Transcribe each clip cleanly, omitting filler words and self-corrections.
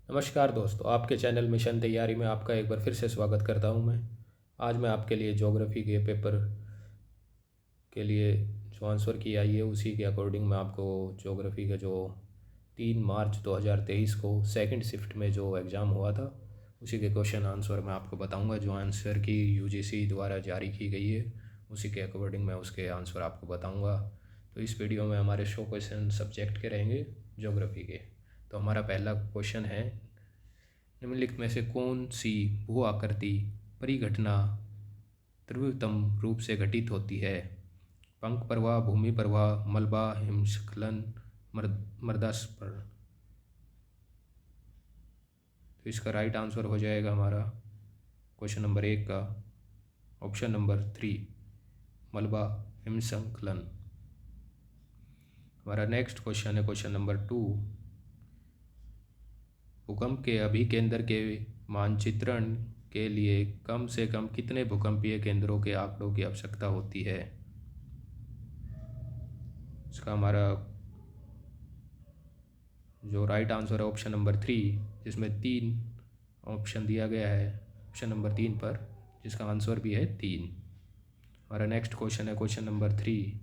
नमस्कार दोस्तों, आपके चैनल मिशन तैयारी में आपका एक बार फिर से स्वागत करता हूं मैं। आज मैं आपके लिए ज्योग्राफी के पेपर के लिए जो आंसर की आई है उसी के अकॉर्डिंग मैं आपको ज्योग्राफी का जो 3 मार्च 2023 को सेकंड शिफ्ट में जो एग्ज़ाम हुआ था उसी के क्वेश्चन आंसर मैं आपको बताऊंगा। जो आंसर की यूजीसी द्वारा जारी की गई है उसी के अकॉर्डिंग मैं उसके आंसर आपको बताऊंगा। तो इस वीडियो में हमारे 100 क्वेश्चन सब्जेक्ट के रहेंगे ज्योग्राफी के। तो हमारा पहला क्वेश्चन है, निम्नलिखित में से कौन सी भू आकृति परिघटना तीव्रतम रूप से घटित होती है? पंख प्रवाह, भूमि प्रवाह, मलबा, हिमस्खलन, मृदास्फल। तो इसका राइट आंसर हो जाएगा हमारा क्वेश्चन नंबर 1 का ऑप्शन नंबर 3, मलबा हिमस्खलन। हमारा नेक्स्ट क्वेश्चन है क्वेश्चन नंबर 2, भूकंप के अभिकेंद्र के मानचित्रण के लिए कम से कम कितने भूकंपीय केंद्रों के आंकड़ों की आवश्यकता होती है? इसका हमारा जो राइट आंसर है ऑप्शन नंबर 3, जिसमें 3 ऑप्शन दिया गया है ऑप्शन नंबर 3 पर, जिसका आंसर भी है 3। हमारा नेक्स्ट क्वेश्चन है क्वेश्चन नंबर 3,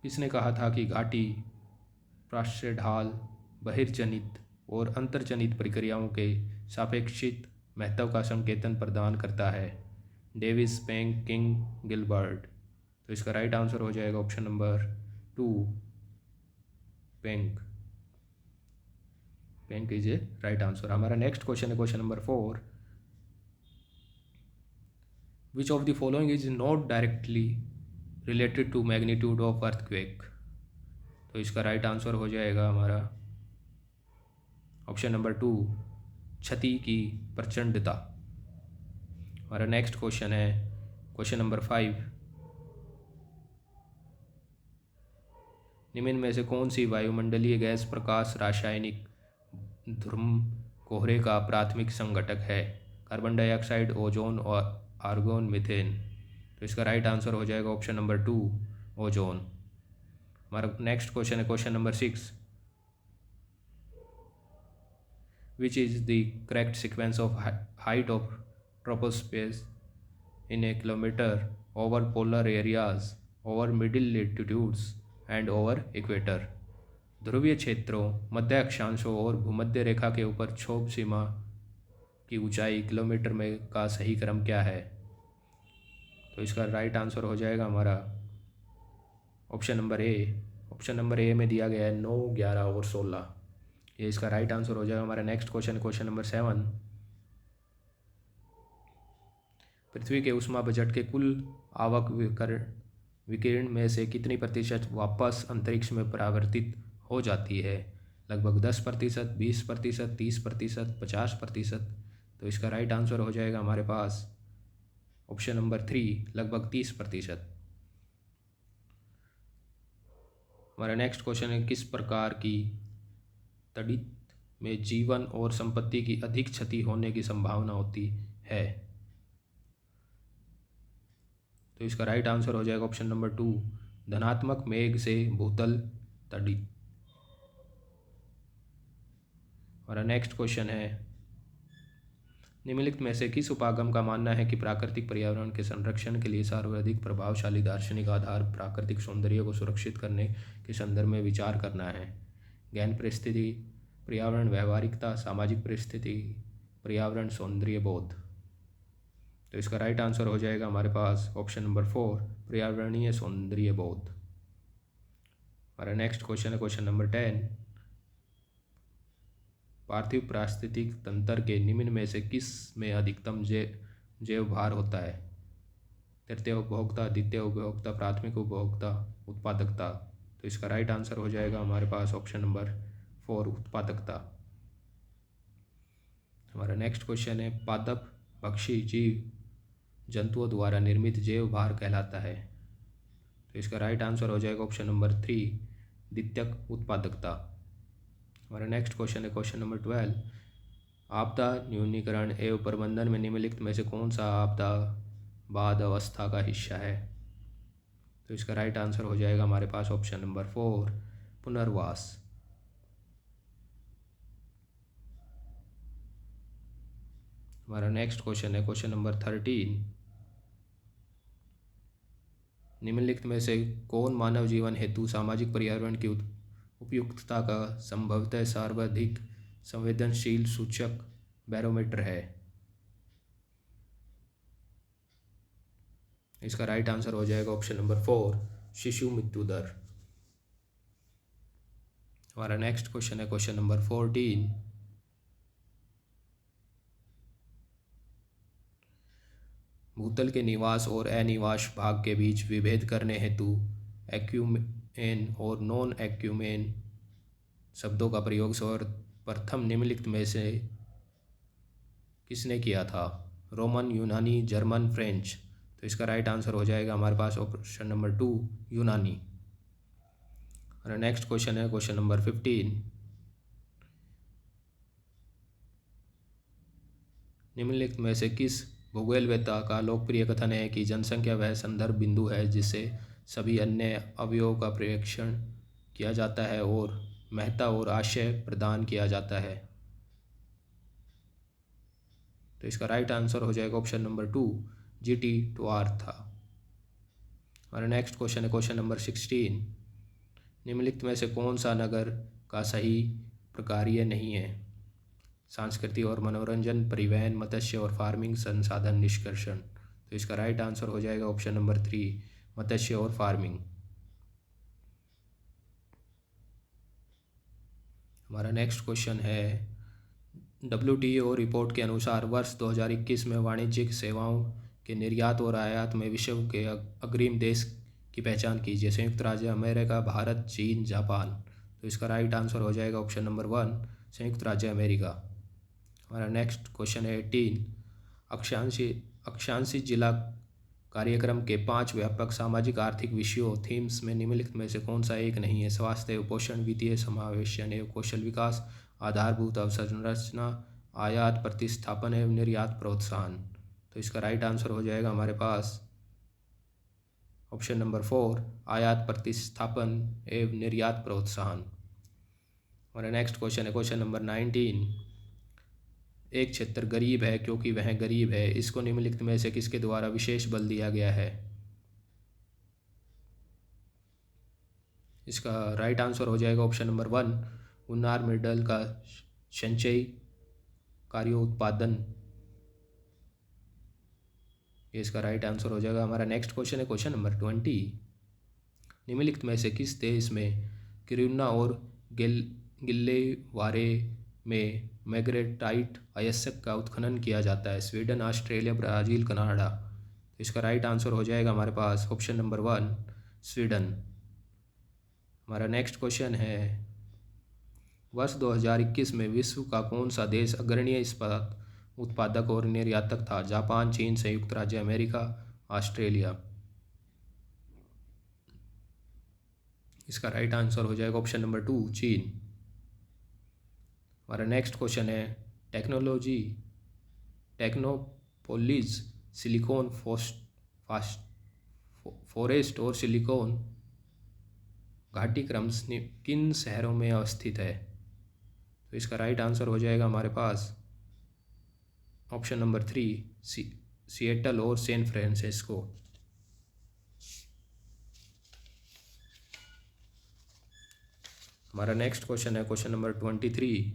किसने कहा था कि घाटी पार्श्व ढाल बहिर्जनित और अंतर्जनित प्रक्रियाओं के सापेक्षिक महत्व का संकेतन प्रदान करता है? Davis, Peng, King, Gilbert. तो इसका राइट आंसर हो जाएगा option number 2, Peng. Peng is a right answer. हमारा नेक्स्ट क्वेश्चन है question number 4, which of the following is not directly related to magnitude of earthquake? तो इसका राइट आंसर हो जाएगा हमारा ऑप्शन नंबर 2, क्षति की प्रचंडता। हमारा नेक्स्ट क्वेश्चन है क्वेश्चन नंबर 5, निम्न में से कौन सी वायुमंडलीय गैस प्रकाश रासायनिक ध्रुव कोहरे का प्राथमिक संघटक है? कार्बन डाइऑक्साइड, ओजोन और आर्गोन, मीथेन। तो इसका राइट आंसर हो जाएगा ऑप्शन नंबर 2, ओजोन। हमारा नेक्स्ट क्वेश्चन है question number 6, which is the correct sequence of height of troposphere in a kilometer over polar areas, over middle latitudes and over equator? ध्रुवीय क्षेत्रों, मध्य अक्षांशों और भूमध्य रेखा के ऊपर क्षोभ सीमा की ऊंचाई किलोमीटर में का सही क्रम क्या है? तो इसका राइट आंसर हो जाएगा हमारा option number A. Option number A में दिया गया है 9, 11 और 16। ये इसका राइट आंसर हो जाएगा। हमारा नेक्स्ट क्वेश्चन क्वेश्चन नंबर 7, पृथ्वी के ऊष्मा बजट के कुल आवक विकिरण में से कितनी प्रतिशत वापस अंतरिक्ष में परावर्तित हो जाती है? लगभग 10%, 20%, 30%, 50%। तो इसका राइट आंसर हो जाएगा हमारे पास ऑप्शन नंबर 3, लगभग 30%। हमारा नेक्स्ट क्वेश्चन है, किस प्रकार की तड़ित में जीवन और संपत्ति की अधिक क्षति होने की संभावना होती है? तो इसका राइट आंसर हो जाएगा ऑप्शन नंबर 2, धनात्मक मेघ से भूतल तड़ित। हमारा नेक्स्ट क्वेश्चन है, निम्नलिखित में से किस उपागम का मानना है कि प्राकृतिक पर्यावरण के संरक्षण के लिए सर्वाधिक प्रभावशाली दार्शनिक आधार प्राकृतिक सौंदर्य को सुरक्षित करने के संदर्भ में विचार करना है? ज्ञान परिस्थिति, पर्यावरण व्यवहारिकता, सामाजिक परिस्थिति, पर्यावरण सौंदर्य बोध। तो इसका राइट आंसर हो जाएगा हमारे पास ऑप्शन नंबर 4, पर्यावरणीय सौंदर्य बोध। हमारा नेक्स्ट क्वेश्चन है क्वेश्चन नंबर 10, पार्थिव पारिस्थितिक तंत्र के निम्न में से किस में अधिकतम जैव भार होता है? तृतीय उपभोक्ता, द्वितीय उपभोक्ता, प्राथमिक उपभोक्ता, उत्पादकता। तो इसका राइट आंसर हो जाएगा हमारे पास ऑप्शन नंबर 4, उत्पादकता। हमारा नेक्स्ट क्वेश्चन है, पादप भक्षी जीव जंतुओं द्वारा निर्मित जैव भार कहलाता है? तो इसका राइट आंसर हो जाएगा ऑप्शन नंबर 3, द्वितीयक उत्पादकता। हमारा नेक्स्ट क्वेश्चन है क्वेश्चन नंबर 12, आपदा न्यूनीकरण एवं प्रबंधन में निम्नलिखित में से कौन सा आपदा बाद अवस्था का हिस्सा है? तो इसका राइट आंसर हो जाएगा हमारे पास ऑप्शन नंबर 4, पुनर्वास। हमारा नेक्स्ट क्वेश्चन है क्वेश्चन नंबर 13। निम्नलिखित में से कौन मानव जीवन हेतु सामाजिक पर्यावरण की उपयुक्तता का संभवतः सर्वाधिक संवेदनशील सूचक बैरोमीटर है? इसका राइट आंसर हो जाएगा ऑप्शन नंबर 4, शिशु मृत्यु दर। हमारा नेक्स्ट क्वेश्चन है क्वेश्चन नंबर 14। भूतल के निवास और अनिवास भाग के बीच विभेद करने हेतु एक्यूमेन और नॉन एक्यूमेन शब्दों का प्रयोग सर्वप्रथम निम्नलिखित में से किसने किया था? रोमन, यूनानी, जर्मन, फ्रेंच। तो इसका राइट आंसर हो जाएगा हमारे पास ऑप्शन नंबर 2, यूनानी। और नेक्स्ट क्वेश्चन है क्वेश्चन नंबर 15। निम्नलिखित में से किस भूगोलवेत्ता का लोकप्रिय कथन है कि जनसंख्या वह संदर्भ बिंदु है जिससे सभी अन्य अवयवों का प्रेक्षण किया जाता है और महत्ता और आशय प्रदान किया जाता है? तो इसका राइट आंसर हो जाएगा ऑप्शन नंबर 2, GT टुआर था। हमारा नेक्स्ट क्वेश्चन है क्वेश्चन नंबर 16। निम्नलिखित में से कौन सा नगर का सही प्रकार्य नहीं है? संस्कृति और मनोरंजन, परिवहन, मत्स्य और फार्मिंग, संसाधन, निष्कर्षण। तो इसका राइट आंसर हो जाएगा ऑप्शन नंबर 3, मत्स्य और फार्मिंग। हमारा नेक्स्ट क्वेश्चन है WTO रिपोर्ट के अनुसार वर्ष 2021 में वाणिज्यिक सेवाओं के निर्यात और आयात में विश्व के अग्रणी देश की पहचान कीजिए। संयुक्त राज्य अमेरिका, भारत, चीन, जापान। तो इसका राइट आंसर हो जाएगा ऑप्शन नंबर 1, संयुक्त राज्य अमेरिका। हमारा नेक्स्ट क्वेश्चन है 18। अक्षांशी जिला कार्यक्रम के 5 व्यापक सामाजिक आर्थिक विषयों थीम्स में निम्नलिखित में से कौन सा एक नहीं है? स्वास्थ्य, पोषण, वित्तीय समावेशन एवं कौशल विकास, आधारभूत अवसंरचना, आयात प्रतिस्थापन एवं निर्यात प्रोत्साहन। तो इसका राइट आंसर हो जाएगा हमारे पास ऑप्शन नंबर 4, आयात प्रतिस्थापन एवं निर्यात प्रोत्साहन। हमारा नेक्स्ट क्वेश्चन है क्वेश्चन नंबर 19। एक क्षेत्र गरीब है क्योंकि वह गरीब है, इसको निम्नलिखित में से किसके द्वारा विशेष बल दिया गया है? इसका राइट आंसर हो जाएगा ऑप्शन नंबर 1, गुन्नार मृडल का संचयी कार्योत्पादन। ये इसका राइट आंसर हो जाएगा। हमारा नेक्स्ट क्वेश्चन है क्वेश्चन नंबर 20। निम्नलिखित में से किस देश में किरुना और गिल्लेवारे में मैग्नेटाइट अयस्क का उत्खनन किया जाता है? Sweden, Australia, Brazil, Canada. तो इसका राइट आंसर हो जाएगा हमारे पास ऑप्शन नंबर 1, स्वीडन। हमारा नेक्स्ट क्वेश्चन है वर्ष 2021 में विश्व का कौन सा देश अग्रणी इस्पात उत्पादक और निर्यातक था? जापान, चीन, संयुक्त राज्य अमेरिका, ऑस्ट्रेलिया। इसका राइट आंसर हो जाएगा ऑप्शन नंबर 2, चीन। हमारा नेक्स्ट क्वेश्चन है टेक्नोपोलिस सिलिकॉन फॉरेस्ट और सिलिकॉन घाटी क्रम किन शहरों में अवस्थित है? तो इसका राइट आंसर हो जाएगा हमारे पास ऑप्शन नंबर 3, सिएटल और सैन फ्रांसिस्को। हमारा नेक्स्ट क्वेश्चन है क्वेश्चन नंबर 23।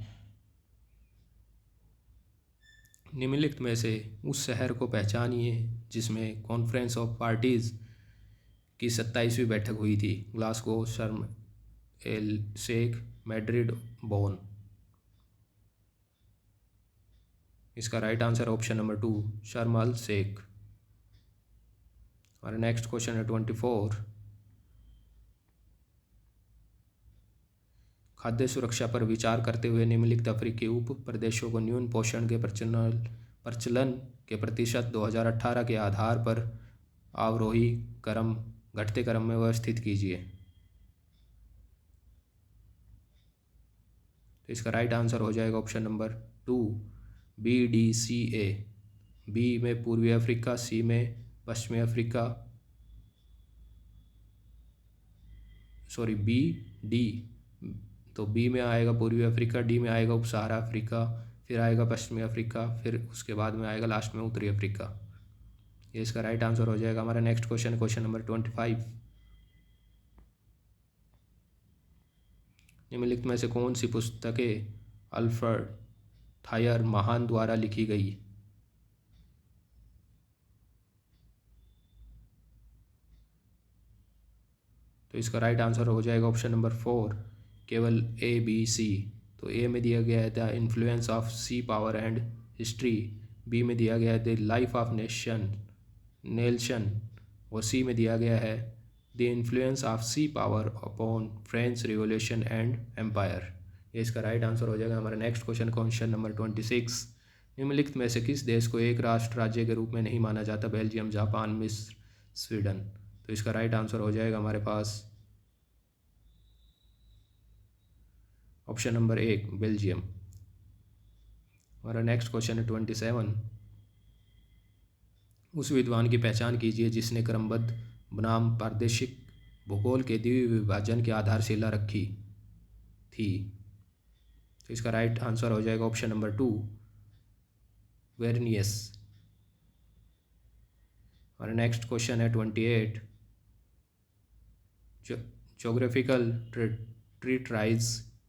निम्नलिखित में से उस शहर को पहचानिए जिसमें कॉन्फ्रेंस ऑफ पार्टीज की 27वीं बैठक हुई थी? ग्लासगो, शर्म एल शेख, मैड्रिड, बोन। इसका राइट आंसर ऑप्शन नंबर 2, शर्म एल शेख। हमारा नेक्स्ट क्वेश्चन है 24। खाद्य सुरक्षा पर विचार करते हुए निम्नलिखित अफ्रीकी उप प्रदेशों को न्यून पोषण के प्रचलन के प्रतिशत 2018 के आधार पर अवरोही क्रम घटते क्रम में व्यवस्थित कीजिए। तो इसका राइट आंसर हो जाएगा ऑप्शन नंबर 2, BDCA। बी में पूर्वी अफ्रीका, सी में पश्चिमी अफ्रीका, सॉरी बी, डी। तो बी में आएगा पूर्वी अफ्रीका, डी में आएगा उप सहारा अफ्रीका, फिर आएगा पश्चिमी अफ्रीका, फिर उसके बाद में आएगा लास्ट में उत्तरी अफ्रीका। ये इसका राइट आंसर हो जाएगा। हमारा नेक्स्ट क्वेश्चन, क्वेश्चन नंबर 25। निम्नलिखित में से कौन सी पुस्तकें अल्फ्रेड थायर महान द्वारा लिखी गई? तो इसका राइट आंसर हो जाएगा ऑप्शन नंबर 4, केवल ए, बी, सी। तो ए में दिया गया है the influence of sea power and history, b में दिया गया है द लाइफ ऑफ नेल्सन, और सी में दिया गया है the influence of sea power upon French revolution and empire. ये इसका राइट आंसर हो जाएगा। हमारा नेक्स्ट क्वेश्चन, क्वेश्चन नंबर 26। निम्नलिखित में से किस देश को एक राष्ट्र राज्य के रूप में नहीं माना जाता? बेल्जियम, जापान, मिस्र, स्वीडन। तो इसका राइट आंसर हो जाएगा हमारे पास ऑप्शन नंबर 1, बेल्जियम। हमारा नेक्स्ट क्वेश्चन है 27। उस विद्वान की पहचान कीजिए जिसने क्रमबद्ध बनाम प्रादेशिक भूगोल के द्विविभाजन की आधारशिला रखी थी। तो इसका राइट आंसर हो जाएगा ऑप्शन नंबर 2, वेरनियस। हमारा नेक्स्ट क्वेश्चन है 28। ज्योग्राफिकल ट्रीटाइज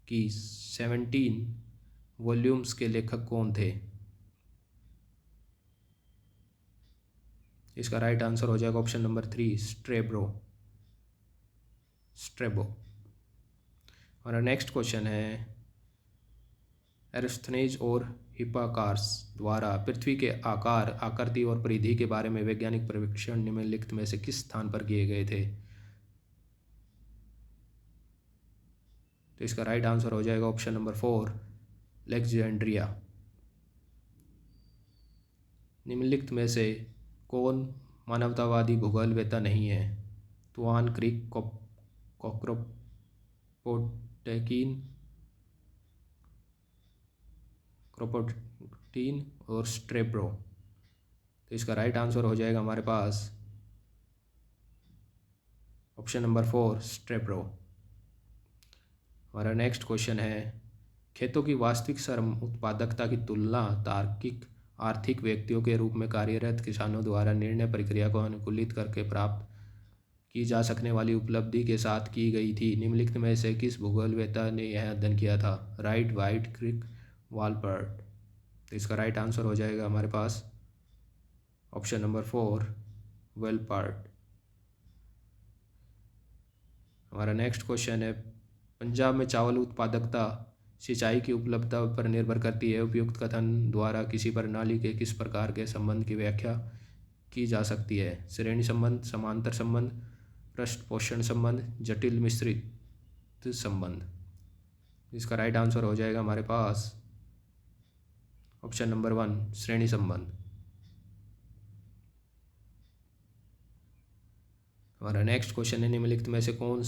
की 17 वॉल्यूम्स के लेखक कौन थे? इसका राइट आंसर हो जाएगा ऑप्शन नंबर 3, स्ट्रेबो। हमारा नेक्स्ट क्वेश्चन है एरिस्थनीज और हिप्पार्कस द्वारा पृथ्वी के आकार, आकृति और परिधि के बारे में वैज्ञानिक परीक्षण निम्नलिखित में से किस स्थान पर किए गए थे? तो इसका राइट आंसर हो जाएगा ऑप्शन नंबर 4, अलेक्जेंड्रिया। निम्नलिखित में से कौन मानवतावादी भूगोलवेत्ता नहीं है? तुआन क्रिक, क्रोपोटीन और स्ट्रेब्रो। तो इसका राइट आंसर हो जाएगा हमारे पास ऑप्शन नंबर 4, स्ट्रेब्रो। हमारा नेक्स्ट क्वेश्चन है खेतों की वास्तविक श्रम उत्पादकता की तुलना तार्किक आर्थिक व्यक्तियों के रूप में कार्यरत किसानों द्वारा निर्णय प्रक्रिया को अनुकूलित करके प्राप्त की जा सकने वाली उपलब्धि के साथ की गई थी। निम्नलिखित में से किस भूगोलवेत्ता ने यह अध्ययन किया था? राइट, वाइट, क्रिक, वालपर्ट। तो इसका राइट आंसर हो जाएगा हमारे पास ऑप्शन नंबर 4, वेलपार्ट। हमारा नेक्स्ट क्वेश्चन है पंजाब में चावल उत्पादकता सिंचाई की उपलब्धता पर निर्भर करती है। उपयुक्त कथन द्वारा किसी प्रणाली के किस प्रकार के संबंध की व्याख्या की जा सकती है? श्रेणी संबंध, समांतर संबंध, पृष्ठ पोषण संबंध, जटिल मिश्रित संबंध। इसका राइट आंसर हो जाएगा हमारे पास ऑप्शन नंबर 1, श्रेणी संबंध। हमारा नेक्स्ट क्वेश्चन है निम्नलिखित में से कौन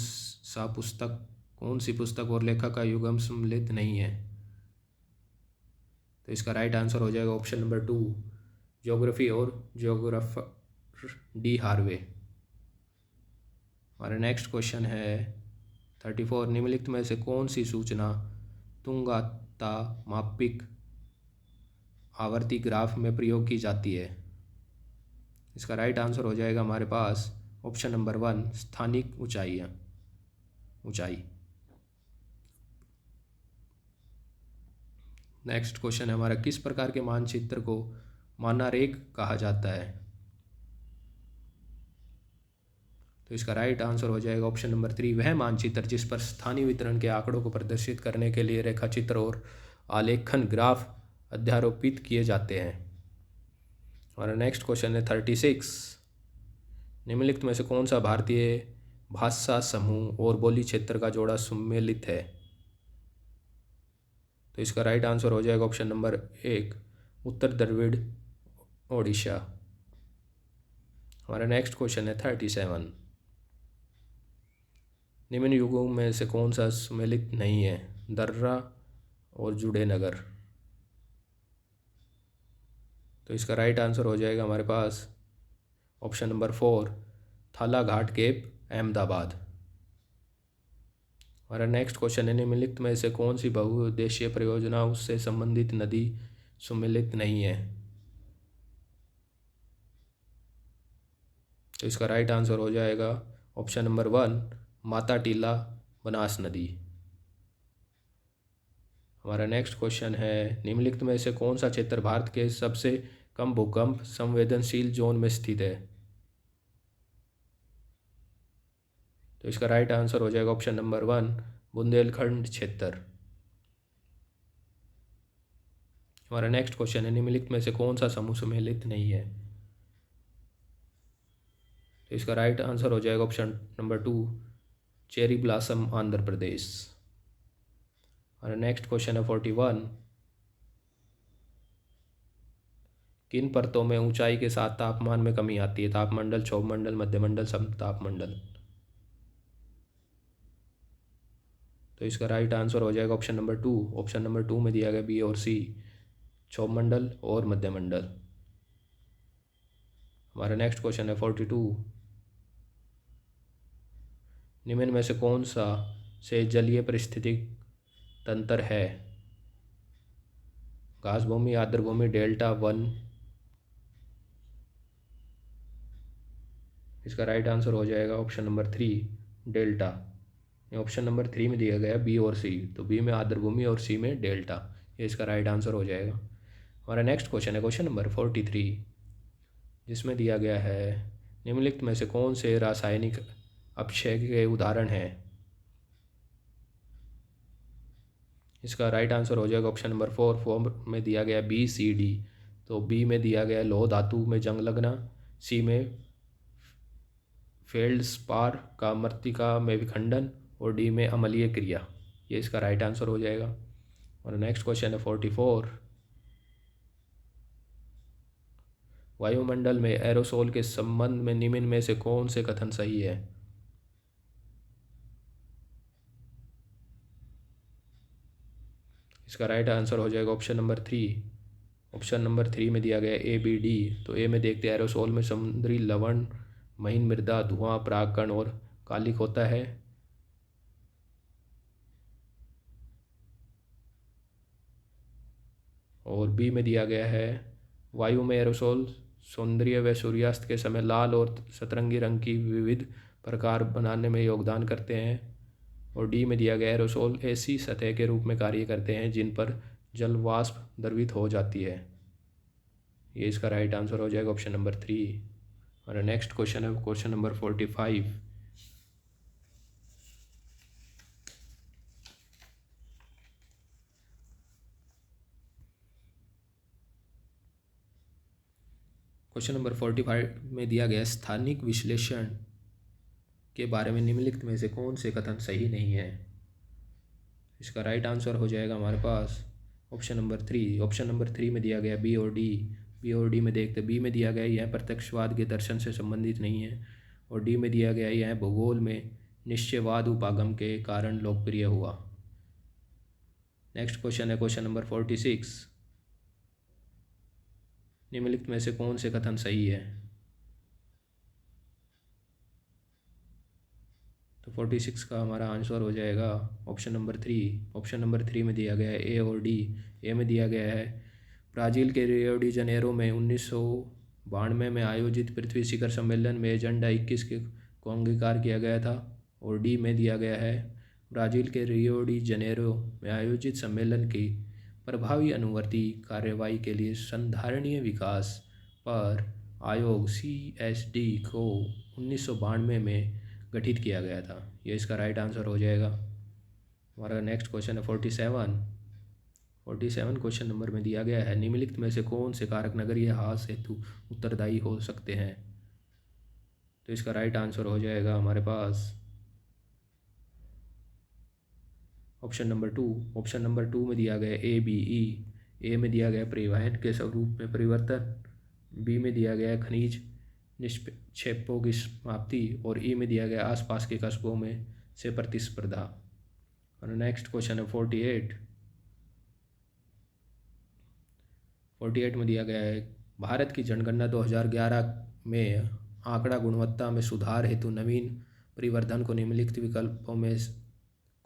सी पुस्तक और लेखक का युग्म सम्मिलित नहीं है? तो इसका राइट आंसर हो जाएगा ऑप्शन नंबर 2, ज्योग्राफी और ज्योग्राफर डी हार्वे। हमारा नेक्स्ट क्वेश्चन है 34। निम्नलिखित में से कौन सी सूचना तुंगतामापिक आवर्ती ग्राफ में प्रयोग की जाती है? इसका राइट आंसर हो जाएगा हमारे पास ऑप्शन नंबर 1, स्थानिक ऊंचाई। नेक्स्ट क्वेश्चन है हमारा किस प्रकार के मानचित्र को मानारेख कहा जाता है? तो इसका राइट आंसर हो जाएगा ऑप्शन नंबर 3, वह मानचित्र जिस पर स्थानीय वितरण के आंकड़ों को प्रदर्शित करने के लिए रेखाचित्र और आलेखन ग्राफ अध्यारोपित किए जाते हैं। हमारा नेक्स्ट क्वेश्चन है 36। निम्नलिखित में से कौन सा भारतीय भाषा समूह और बोली क्षेत्र का जोड़ा सम्मिलित है? तो इसका राइट आंसर हो जाएगा ऑप्शन नंबर 1, उत्तर द्रविड़ ओडिशा। हमारा नेक्स्ट क्वेश्चन है 37। निम्न युगों में से कौन सा सम्मिलित नहीं है? दर्रा और जुड़े नगर। तो इसका राइट आंसर हो जाएगा हमारे पास ऑप्शन नंबर 4, थाला घाट केप, अहमदाबाद। हमारा नेक्स्ट क्वेश्चन है, निम्नलिखित में से कौन सी बहुउद्देशीय परियोजना उससे संबंधित नदी सम्मिलित नहीं है? तो इसका राइट आंसर हो जाएगा ऑप्शन नंबर 1, माता टीला बनास नदी। हमारा नेक्स्ट क्वेश्चन है, निम्नलिखित में से कौन सा क्षेत्र भारत के सबसे कम भूकंप संवेदनशील जोन में स्थित है? तो इसका राइट आंसर हो जाएगा ऑप्शन नंबर 1, बुंदेलखंड क्षेत्र। हमारा नेक्स्ट क्वेश्चन है, निम्नलिखित में से कौन सा समूह सम्मिलित नहीं है? तो इसका राइट आंसर हो जाएगा option number 2, cherry blossom Andhra Pradesh. हमारा नेक्स्ट क्वेश्चन है 41, किन परतों में ऊंचाई के साथ तापमान में कमी आती है? तापमंडल, क्षोभमंडल, मध्यमंडल, समतापमंडल। तो इसका राइट आंसर हो जाएगा ऑप्शन नंबर 2। ऑप्शन नंबर 2 में दिया गया बी और सी, क्षोभमंडल और मध्यमंडल। हमारा नेक्स्ट क्वेश्चन है 42, निम्न में से कौन सा से जलीय पारिस्थितिक तंत्र है? घास भूमि, आर्द्र भूमि, डेल्टा, वन। इसका राइट आंसर हो जाएगा option number 3, delta. Option number 3 में दिया गया बी और सी, तो बी में आर्द्र भूमि और सी में डेल्टा। ये इसका राइट आंसर हो जाएगा। हमारा नेक्स्ट क्वेश्चन है क्वेश्चन नंबर 43, जिसमें दिया गया है, निम्नलिखित में से कौन से रासायनिक अपक्षय के उदाहरण हैं? इसका राइट आंसर हो जाएगा ऑप्शन नंबर 4 में दिया गया बी सी डी। तो बी में दिया गया लौह धातु में जंग लगना, सी में फेल्डस्पार का मृत्तिका में विखंडन और डी में अम्लीय क्रिया। ये इसका राइट आंसर हो जाएगा। और नेक्स्ट क्वेश्चन है 44, वायुमंडल में एरोसोल के संबंध में निम्न में से कौन से कथन सही है? इसका राइट आंसर हो जाएगा ऑप्शन नंबर 3। ऑप्शन नंबर 3 में दिया गया ए बी डी। तो ए में देखते हैं एरोसोल में समुद्री लवण, महीन मृदा, धुआं, परागकण और कालिक होता है। और बी में दिया गया है वायु में एरोसोल सौंदर्य व सूर्यास्त के समय लाल और सतरंगी रंग की विविध प्रकार बनाने में योगदान करते हैं। और डी में दिया गया एरोसोल ऐसी सतह के रूप में कार्य करते हैं जिन पर जल वाष्प द्रवित हो जाती है। ये इसका राइट आंसर हो जाएगा ऑप्शन नंबर 3। और नेक्स्ट क्वेश्चन है क्वेश्चन नंबर 45, क्वेश्चन नंबर 45 में दिया गया स्थानिक विश्लेषण के बारे में निम्नलिखित में से कौन से कथन सही नहीं है? इसका राइट आंसर हो जाएगा हमारे पास ऑप्शन नंबर 3। ऑप्शन नंबर 3 में दिया गया बी और डी। बी और डी में देखते, बी में दिया गया यह प्रत्यक्षवाद के दर्शन से संबंधित नहीं है। और डी में दिया गया यह भूगोल में निश्चयवाद उपागम के कारण लोकप्रिय हुआ। नेक्स्ट क्वेश्चन है क्वेश्चन नंबर 46, निम्नलिखित में से कौन से कथन सही है? तो 46 का हमारा आंसर हो जाएगा ऑप्शन नंबर 3। ऑप्शन नंबर 3 में दिया गया है ए और डी। ए में दिया गया है ब्राज़ील के रियो डी जनेरो में 1992 में आयोजित पृथ्वी शिखर सम्मेलन में एजेंडा 21 को अंगीकार किया गया था। और डी में दिया गया है ब्राज़ील के रियो डी जनेरो में आयोजित सम्मेलन की प्रभावी अनुवर्ती कार्रवाई के लिए संधारणीय विकास पर आयोग CSD को 1992 में गठित किया गया था। ये इसका राइट आंसर हो जाएगा। हमारा नेक्स्ट क्वेश्चन है 47। 47 क्वेश्चन नंबर में दिया गया है, निम्नलिखित में से कौन से कारक नगरीय ह्रास हेतु उत्तरदायी हो सकते हैं? तो इसका राइट आंसर हो जाएगा हमारे पास ऑप्शन नंबर 2। ऑप्शन नंबर 2 में दिया गया ए बी ई। ए में दिया गया परिवहन के स्वरूप में परिवर्तन, बी में दिया गया खनिज निक्षेपों की समाप्ति और ई में दिया गया आसपास के कस्बों में से प्रतिस्पर्धा। और नेक्स्ट क्वेश्चन है 48। 48 में दिया गया है, भारत की जनगणना 2011 में आंकड़ा गुणवत्ता में सुधार हेतु नवीन परिवर्धन को निम्नलिखित विकल्पों में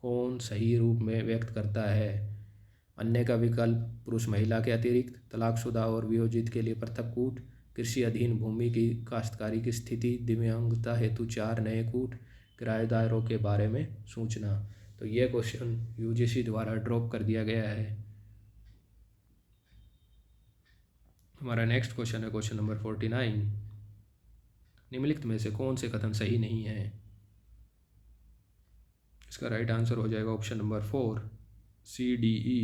कौन सही रूप में व्यक्त करता है? अन्य का विकल्प, पुरुष महिला के अतिरिक्त, तलाकशुदा और वियोजित के लिए पृथक कूट, कृषि अधीन भूमि की काश्तकारी की स्थिति, दिव्यांगता हेतु 4 नए कूट, किराएदारों के बारे में सूचना। तो यह क्वेश्चन यूजीसी द्वारा ड्रॉप कर दिया गया है। हमारा नेक्स्ट क्वेश्चन है क्वेश्चन नंबर 49। निम्नलिखित में से कौन से कथन सही नहीं है? इसका राइट आंसर हो जाएगा ऑप्शन नंबर 4, CDE।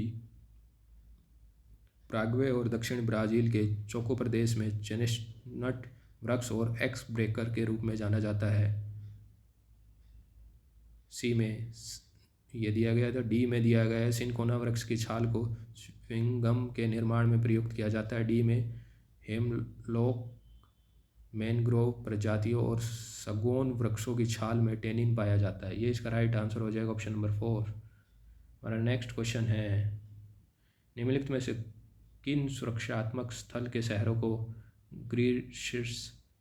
प्राग्वे और दक्षिण ब्राज़ील के चोको प्रदेश में चेस्टनट वृक्ष और एक्स ब्रेकर के रूप में जाना जाता है। सी में ये दिया गया था। डी में दिया गया है सिनकोना वृक्ष की छाल को च्युइंगम के निर्माण में प्रयुक्त किया जाता है। डी में हेमलॉक, मैनग्रोव प्रजातियों और सगोन वृक्षों की छाल में टेनिन पाया जाता है। ये इसका राइट आंसर हो जाएगा ऑप्शन नंबर 4। हमारा नेक्स्ट क्वेश्चन है, निम्नलिखित में से किन सुरक्षात्मक स्थल के शहरों को ग्रीन शीर्ष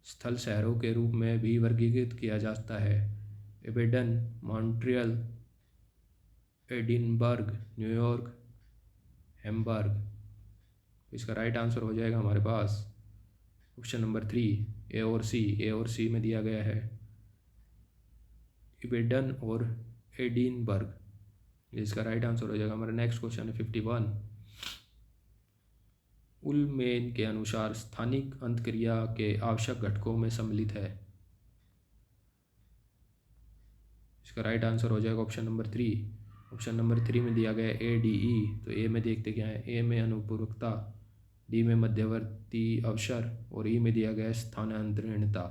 स्थल शहरों के रूप में भी वर्गीकृत किया जाता है? एबेडन, मॉन्ट्रियल, एडिनबर्ग, न्यूयॉर्क, हैम्बर्ग। इसका राइट आंसर हो जाएगा हमारे पास ऑप्शन नंबर 3, ए और सी। ए और सी में दिया गया है एबेडन और एडिनबर्ग। इसका राइट आंसर हो जाएगा। हमारा नेक्स्ट क्वेश्चन है 51। उलमेन के अनुसार स्थानिक अंतःक्रिया के आवश्यक घटकों में सम्मिलित है। इसका राइट आंसर हो जाएगा ऑप्शन नंबर 3। ऑप्शन नंबर 3 में दिया गया ADE। तो ए में देखते क्या है, ए में अनुपूरकता, डी में मध्यवर्ती अवसर और ई में दिया गया स्थानांतरणता।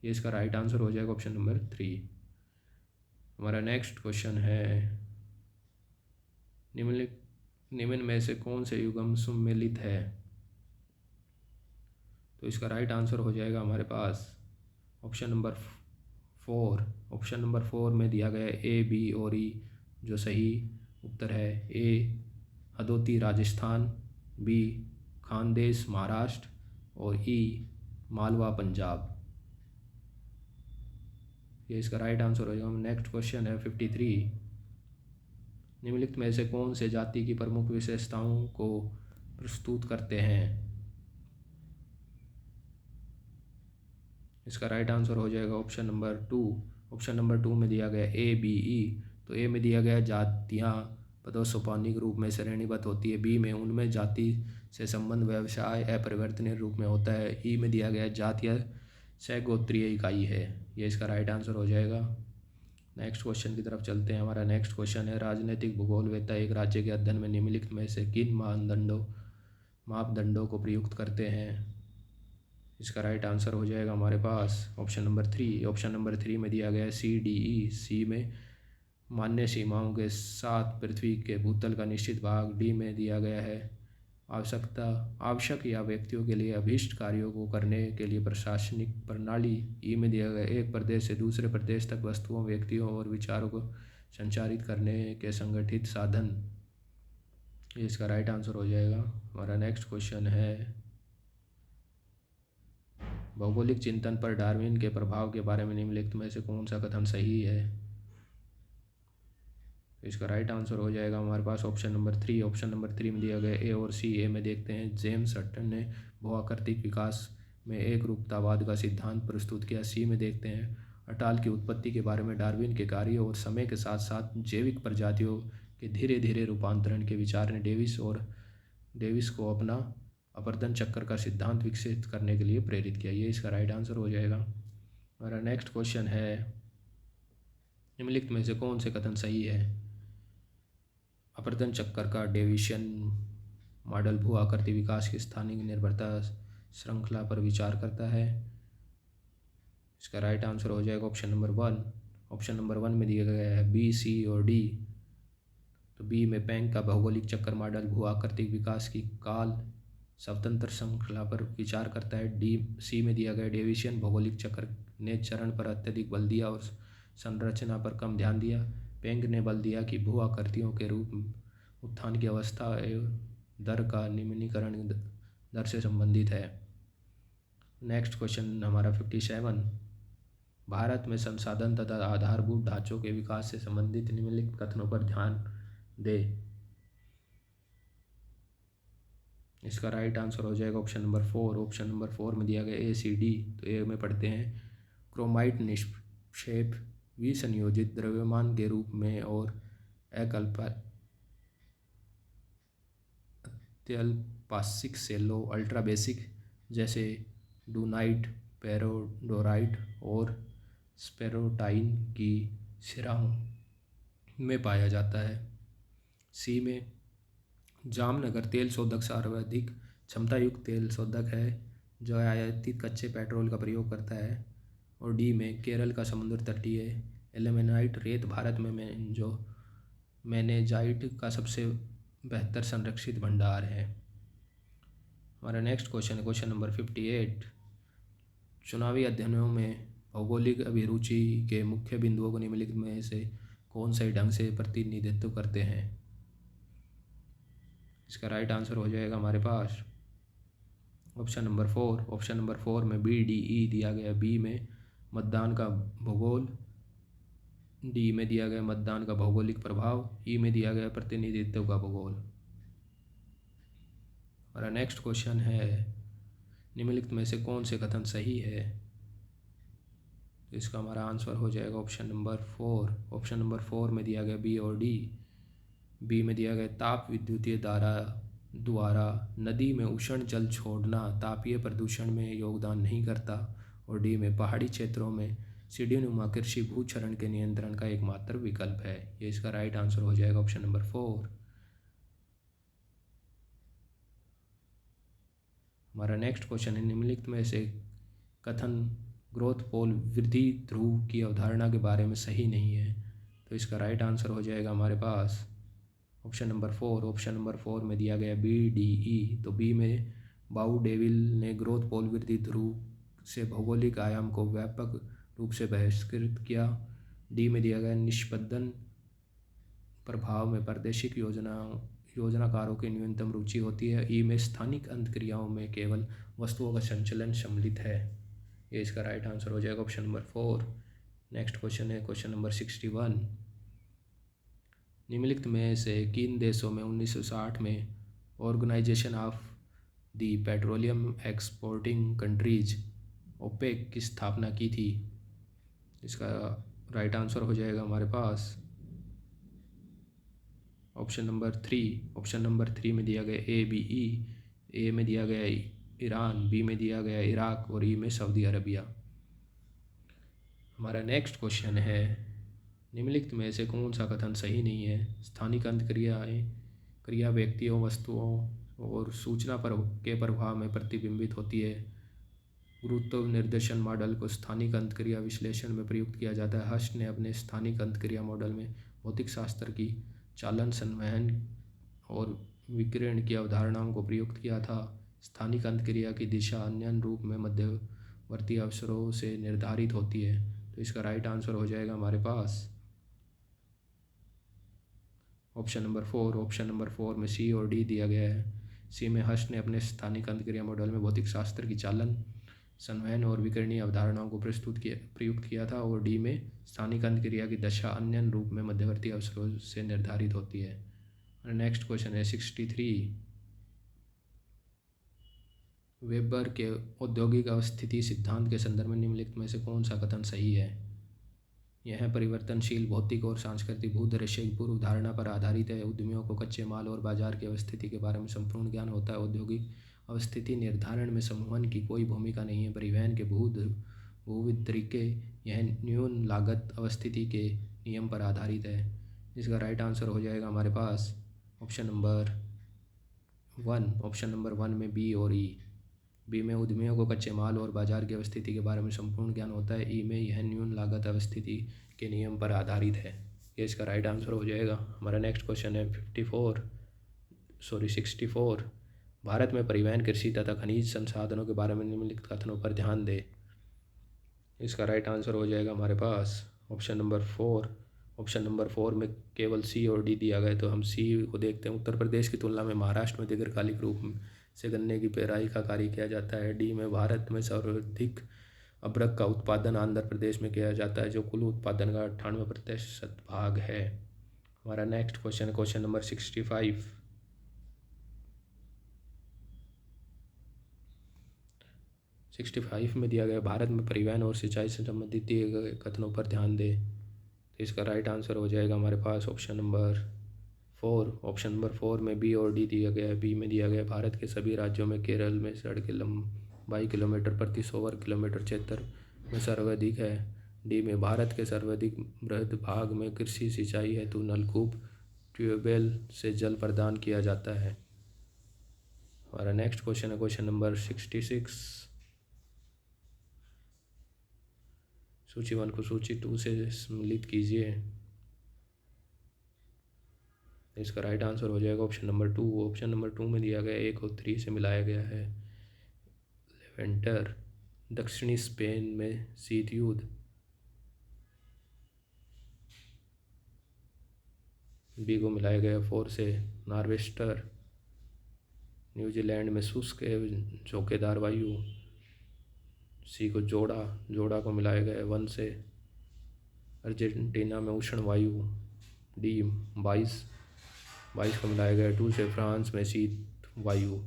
ये इसका राइट आंसर हो जाएगा ऑप्शन नंबर 3। हमारा नेक्स्ट क्वेश्चन है, निम्न में से कौन से युग्म सम्मिलित है? तो इसका राइट आंसर हो जाएगा हमारे पास ऑप्शन नंबर 4। ऑप्शन नंबर 4 में दिया गया A, B और E। जो सही उत्तर है A हदोती राजस्थान, B खानदेश महाराष्ट्र और E मालवा पंजाब। ये इसका राइट आंसर हो जाएगा। नेक्स्ट क्वेश्चन है 53। निम्नलिखित में से कौन से जाति की प्रमुख विशेषताओं को प्रस्तुत करते हैं? इसका राइट आंसर हो जाएगा ऑप्शन नंबर 2। ऑप्शन नंबर 2 में दिया गया A, B, E। तो ए में दिया गया जातियाँ पदोसोपानिक रूप में श्रेणीबद्ध होती है। बी में उनमें जाति से संबंध व्यवसाय अपरिवर्तनीय रूप में होता है। ई में दिया गया जातीय सगोत्रीय इकाई है। ये इसका राइट आंसर हो जाएगा। नेक्स्ट क्वेश्चन की तरफ चलते हैं। हमारा नेक्स्ट क्वेश्चन है, राजनीतिक भूगोलवेत्ता एक राज्य के अध्ययन में निम्नलिखित में से किन मापदंडों को प्रयुक्त करते हैं? इसका राइट आंसर हो जाएगा हमारे पास ऑप्शन नंबर 3। ऑप्शन नंबर 3 में दिया गया है CDE। सी में मान्य सीमाओं के साथ पृथ्वी के भूतल का निश्चित भाग। डी में दिया गया है आवश्यक या व्यक्तियों के लिए अभीष्ट कार्यों को करने के लिए प्रशासनिक प्रणाली। ई में दिया गया एक प्रदेश से दूसरे प्रदेश तक वस्तुओं, व्यक्तियों और विचारों को संचारित करने के संगठित साधन। ये इसका राइट आंसर हो जाएगा। हमारा नेक्स्ट क्वेश्चन है, भौगोलिक चिंतन पर डार्विन के प्रभाव के बारे में निम्नलिखित में से कौन सा कथन सही है? तो इसका राइट आंसर हो जाएगा हमारे पास ऑप्शन नंबर 3। ऑप्शन नंबर 3 में दिया गया ए और सी। ए में देखते हैं, जेम्स हटन ने भूआकृतिक विकास में एक रूपतावाद का सिद्धांत प्रस्तुत किया। सी में देखते हैं, अटाल की उत्पत्ति के बारे में डार्विन के कार्यों और समय के साथ साथ जैविक प्रजातियों के धीरे धीरे रूपांतरण के विचार ने डेविस को अपना अपर्दन चक्कर का सिद्धांत विकसित करने के लिए प्रेरित किया। ये इसका राइट आंसर हो जाएगा। हमारा नेक्स्ट क्वेश्चन है, निम्नलिखित में से कौन से कथन सही है? अपर्दन चक्कर का डेविशियन मॉडल भू आकृति विकास की स्थानिक निर्भरता श्रृंखला पर विचार करता है। इसका राइट आंसर हो जाएगा ऑप्शन नंबर 1। ऑप्शन नंबर 1 में दिया गया है B, C और D। तो बी में पेंग का भौगोलिक चक्कर मॉडल भू आकृतिक विकास की काल स्वतंत्र श्रृंखला पर विचार करता है। सी में दिया गया डेविशियन भौगोलिक चक्र ने चरण पर अत्यधिक बल दिया और संरचना पर कम ध्यान दिया। पेंग ने बल दिया कि भू आकृतियों के रूप उत्थान की अवस्था एवं दर का निम्नीकरण दर से संबंधित है। नेक्स्ट क्वेश्चन हमारा 57। भारत में संसाधन तथा आधारभूत ढांचों के विकास से संबंधित निम्नलिखित कथनों पर ध्यान दें। इसका राइट आंसर हो जाएगा ऑप्शन नंबर 4। ऑप्शन नंबर 4 में दिया गया ACD। तो ए में पढ़ते हैं, क्रोमाइट निक्षेप विसंयोजित द्रव्यमान के रूप में और अत्यल्पाशिक सेलो अल्ट्रा बेसिक जैसे डूनाइट, पेरोडोराइट और स्पेरोटाइन की सिराओं में पाया जाता है। सी में जामनगर तेल शोधक सर्वाधिक क्षमता युक्त तेल शोधक है जो आयातित कच्चे पेट्रोल का प्रयोग करता है। और डी में केरल का समुद्र तटीय एल्यूमिनाइट रेत भारत में जो मैग्नेजाइट का सबसे बेहतर संरक्षित भंडार है। हमारा नेक्स्ट क्वेश्चन है क्वेश्चन नंबर 58। चुनावी अध्ययनों में भौगोलिक अभिरुचि के मुख्य बिंदुओं को निम्नलिखित में से कौन सही ढंग से प्रतिनिधित्व करते हैं। इसका राइट आंसर हो जाएगा हमारे पास ऑप्शन नंबर 4। ऑप्शन नंबर 4 में BDE दिया गया। बी में मतदान का भूगोल, डी में दिया गया मतदान का भौगोलिक प्रभाव, ई में दिया गया प्रतिनिधित्व का भूगोल। हमारा नेक्स्ट क्वेश्चन है निम्नलिखित में से कौन से कथन सही है। तो इसका हमारा आंसर हो जाएगा ऑप्शन नंबर 4। ऑप्शन नंबर 4 में दिया गया बी और डी। बी में दिया गया ताप विद्युतीय धारा द्वारा नदी में उष्ण जल छोड़ना तापीय प्रदूषण में योगदान नहीं करता। और डी में पहाड़ी क्षेत्रों में सीढ़ीनुमा कृषि भूक्षरण के नियंत्रण का एकमात्र विकल्प है। ये इसका राइट आंसर हो जाएगा ऑप्शन नंबर 4। हमारा नेक्स्ट क्वेश्चन है निम्नलिखित में से कथन ग्रोथ पोल वृद्धि ध्रुव की अवधारणा के बारे में सही नहीं है। तो इसका राइट आंसर हो जाएगा हमारे पास ऑप्शन नंबर 4। ऑप्शन नंबर 4 में दिया गया BDE। तो बी में बाउडेविल ने ग्रोथ पोल वृद्धि ध्रुव से भौगोलिक आयाम को व्यापक रूप से बहिष्कृत किया। डी में दिया गया निष्पंदन प्रभाव में प्रादेशिक योजनाकारों की न्यूनतम रुचि होती है। ई में स्थानिक अंतक्रियाओं में केवल वस्तुओं का संचलन सम्मिलित है। ये इसका राइट आंसर हो जाएगा ऑप्शन नंबर 4। नेक्स्ट क्वेश्चन है क्वेश्चन नंबर 61। निम्नलिखित में से किन देशों में 1960 में organization of the petroleum exporting countries OPEC की स्थापना की थी। इसका राइट आंसर हो जाएगा हमारे पास ऑप्शन नंबर 3। ऑप्शन नंबर 3 में दिया गया ABE। ए में दिया गया ईरान, बी में दिया गया इराक और ई में सऊदी अरबिया। हमारा नेक्स्ट क्वेश्चन है निम्नलिखित में से कौन सा कथन सही नहीं है। स्थानिक क्रिया व्यक्तियों, वस्तुओं और सूचना पर के प्रभाव में प्रतिबिंबित होती है। गुरुत्व निर्देशन मॉडल को स्थानिक अंतक्रिया विश्लेषण में प्रयुक्त किया जाता है। हर्स्ट ने अपने स्थानिक अंतक्रिया मॉडल में भौतिक शास्त्र की चालन, संवहन और विकिरण की अवधारणाओं को प्रयुक्त किया था। स्थानिक अंतक्रिया की दिशा अन्य रूप में मध्यवर्ती अवसरों से निर्धारित होती है। तो इसका राइट आंसर हो जाएगा हमारे पास ऑप्शन नंबर 4। ऑप्शन नंबर 4 में सी और डी दिया गया है। सी में हर्स्ट ने अपने स्थानिक अंतक्रिया मॉडल में भौतिक शास्त्र की चालन, संवहन और विकिरणीय अवधारणाओं को प्रयुक्त किया था। और डी में स्थानिक अंतक्रिया की दशा अन्य रूप में मध्यवर्ती अवसरों से निर्धारित होती है। और नेक्स्ट क्वेश्चन है 63। वेबर के औद्योगिक अवस्थिति सिद्धांत के संदर्भ में निम्नलिखित में से कौन सा कथन सही है। यह परिवर्तनशील भौतिक और सांस्कृतिक भूदृश्य की पूर्व धारणा पर आधारित है। उद्यमियों को कच्चे माल और बाजार की अवस्थिति के बारे में संपूर्ण ज्ञान होता है। औद्योगिक अवस्थिति निर्धारण में संवहन की कोई भूमिका नहीं है। परिवहन के बहुविध तरीके यह न्यून लागत अवस्थिति के नियम पर आधारित है। इसका राइट आंसर हो जाएगा हमारे पास ऑप्शन नंबर 1। ऑप्शन नंबर 1 में बी और ई। बी में उद्यमियों को कच्चे माल और बाजार की अवस्थिति के बारे में संपूर्ण ज्ञान होता है। ई में यह न्यून लागत अवस्थिति के नियम पर आधारित है। ये इसका राइट आंसर हो जाएगा। हमारा नेक्स्ट क्वेश्चन है 64। भारत में परिवहन, कृषि तथा खनिज संसाधनों के बारे में निम्नलिखित कथनों पर ध्यान दें। इसका राइट आंसर हो जाएगा हमारे पास ऑप्शन नंबर 4। ऑप्शन नंबर 4 में केवल सी और डी दिया गया। तो हम सी को देखते हैं। उत्तर प्रदेश की तुलना में महाराष्ट्र में दीर्घकालिक रूप से गन्ने की पेराई का कार्य किया जाता है। डी में भारत में सर्वाधिक अदरक का उत्पादन आंध्र प्रदेश में किया जाता है, जो कुल उत्पादन का 98% भाग है। हमारा नेक्स्ट क्वेश्चन है क्वेश्चन नंबर 65। 65 में दिया गया भारत में परिवहन और सिंचाई से संबंधित दिए गए कथनों पर ध्यान दें। तो इसका राइट आंसर हो जाएगा हमारे पास ऑप्शन नंबर 4। ऑप्शन नंबर 4 में बी और डी दिया गया है। बी में दिया गया है भारत के सभी राज्यों में केरल में सड़कें लंबाई किलोमीटर प्रति 100 वर्ग किलोमीटर क्षेत्र में सर्वाधिक है। डी में भारत के सर्वाधिक बृहद भाग में कृषि सिंचाई हेतु नलकूप ट्यूबवेल से जल प्रदान किया जाता है। हमारा नेक्स्ट क्वेश्चन है क्वेश्चन नंबर 66। सूची 1 को सूची 2 से सम्मिलित कीजिए। इसका राइट आंसर हो जाएगा ऑप्शन नंबर 2। ऑप्शन नंबर 2 में दिया गया 1 और 3 से मिलाया गया है। लेवेंटर दक्षिणी स्पेन में शीत युद्ध। बी को मिलाया गया 4 से नार्वेस्टर न्यूजीलैंड में शुष्क एवं झोंकेदार वायु। सी को जोड़ा को मिलाया गया 1 से अर्जेंटीना में उष्ण वायु। डी 22 को मिलाया गया 2 से फ्रांस में शीत वायु।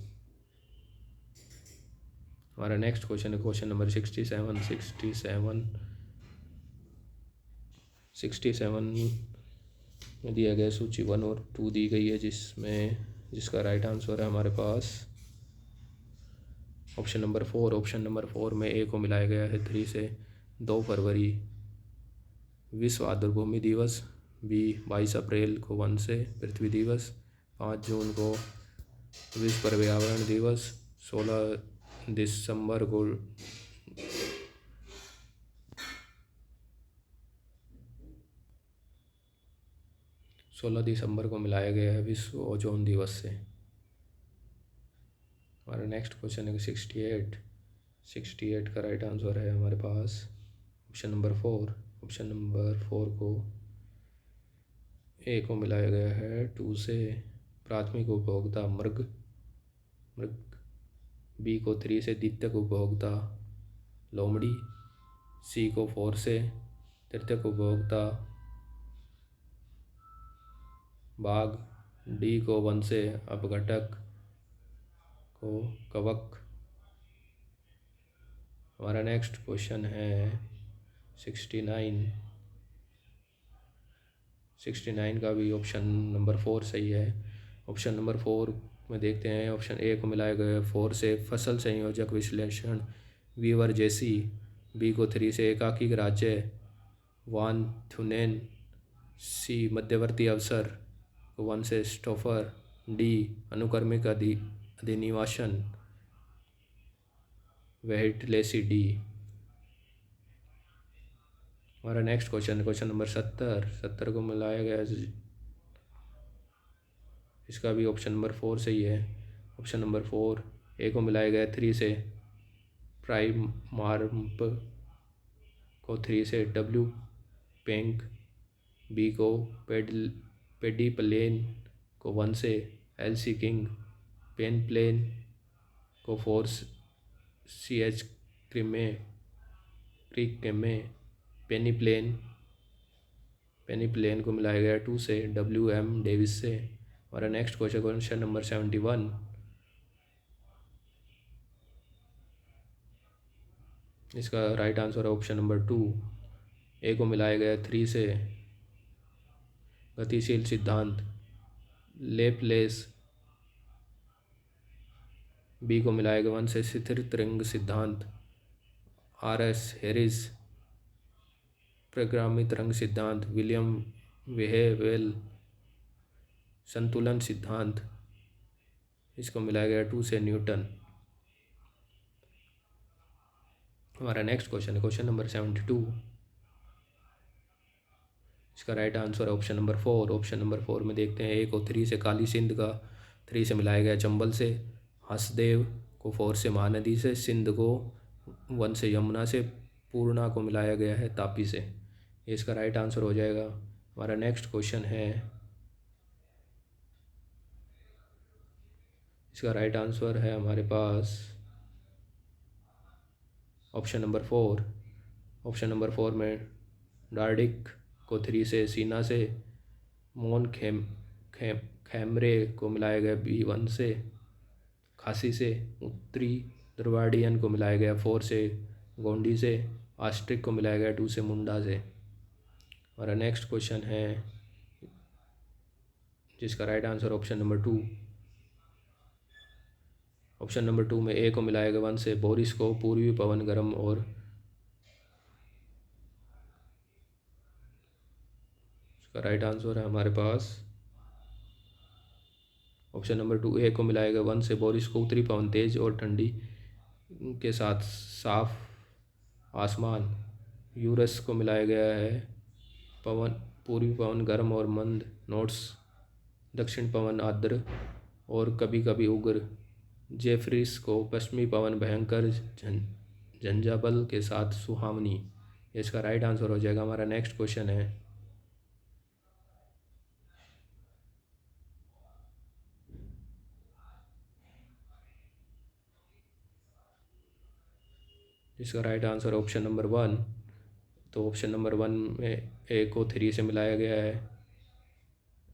हमारा नेक्स्ट क्वेश्चन है क्वेश्चन नंबर 67 में दिया गया सूची 1 और 2 दी गई है, जिसका राइट आंसर है हमारे पास ऑप्शन नंबर 4। ऑप्शन नंबर 4 में ए को मिलाया गया है 3 से 2 फरवरी विश्व आर्द्रभूमि दिवस। बी 22 अप्रैल को 1 से पृथ्वी दिवस। 5 जून को विश्व पर्यावरण दिवस। 16 दिसंबर को मिलाया गया है विश्व ओजोन दिवस से। हमारा नेक्स्ट क्वेश्चन है 68 का राइट आंसर है हमारे पास ऑप्शन नंबर 4। ऑप्शन नंबर 4 को ए को मिलाया गया है 2 से प्राथमिक उपभोक्ता मृग। बी को 3 से द्वितीयक उपभोक्ता लोमड़ी। सी को 4 से तृतीयक उपभोक्ता बाघ। डी को 1 से अपघटक को कवक। हमारा नेक्स्ट क्वेश्चन है 69 का भी ऑप्शन नंबर 4 सही है। ऑप्शन नंबर 4 में देखते हैं ऑप्शन ए को मिलाया गया 4 से फसल संयोजक विश्लेषण वीवर जैसी। बी को 3 से एकाकी राज्य वान थुनेन। सी मध्यवर्ती अवसर को 1 से स्टोफर। डी अनुक्रमिक अधिनिवासन वेहिटलेसी डी। हमारा नेक्स्ट क्वेश्चन नंबर 70 को मिलाया गया इसका भी ऑप्शन नंबर 4 सही है। ऑप्शन नंबर 4 ए को मिलाया गया 3 से प्राइमार्प को 3 से डब्ल्यू पेंक। बी को पेडी प्लेन को 1 से एलसी किंग। पेन प्लेन को 4 सी एच क्रिकेमे। पेनी प्लेन को मिलाया गया 2 से डब्ल्यू एम डेविस से। हमारा नेक्स्ट क्वेश्चन नंबर 71। इसका राइट आंसर है ऑप्शन नंबर 2। ए को मिलाया गया 3 से गतिशील सिद्धांत लेपलेस। बी को मिलाया गया 1 से स्थिर तरंग सिद्धांत आर.एस. हैरिस। परिक्रामी तरंग सिद्धांत विलियम वेहेवेल। संतुलन सिद्धांत इसको मिलाया गया 2 से न्यूटन। हमारा नेक्स्ट क्वेश्चन है क्वेश्चन नंबर 72। इसका राइट आंसर है ऑप्शन नंबर 4। ऑप्शन नंबर 4 में देखते हैं ए को 3 से काली सिंध का 3 से मिलाया गया चंबल से। हसदेव को 4 से महानदी से। सिंध को 1 से यमुना से। पूर्णा को मिलाया गया है तापी से। ये इसका राइट आंसर हो जाएगा। हमारा नेक्स्ट क्वेश्चन है इसका राइट आंसर है हमारे पास ऑप्शन नंबर फोर में डार्डिक को 3 से, सीना से, मोन खैमरे को मिलाया गया B1 से, खासी से, उत्तरी द्रवाडियन को मिलाया गया 4 से, गोंडी से, आस्ट्रिक को मिलाया गया 2 से, मुंडा से। हमारा नेक्स्ट क्वेश्चन है जिसका right answer option number 2। Option number 2 में ए को मिलाया गया 1 से, बोरिस को पूर्वी पवन गर्म और इसका राइट आंसर है हमारे पास ऑप्शन नंबर 2। ए को मिलाया गया 1 से, बोरिस को उत्तरी पवन तेज और ठंडी के साथ साफ आसमान। यूरस को मिलाया गया है पवन पूर्वी पवन गर्म और मंद नोट्स, दक्षिण पवन आर्द्र और कभी कभी उग्र। जेफरीस को पश्चिमी पवन भयंकर झंझाबल के साथ सुहावनी। इसका राइट आंसर हो जाएगा। हमारा नेक्स्ट क्वेश्चन है इसका राइट आंसर ऑप्शन नंबर 1। तो ऑप्शन नंबर 1 में ए को 3 से मिलाया गया है।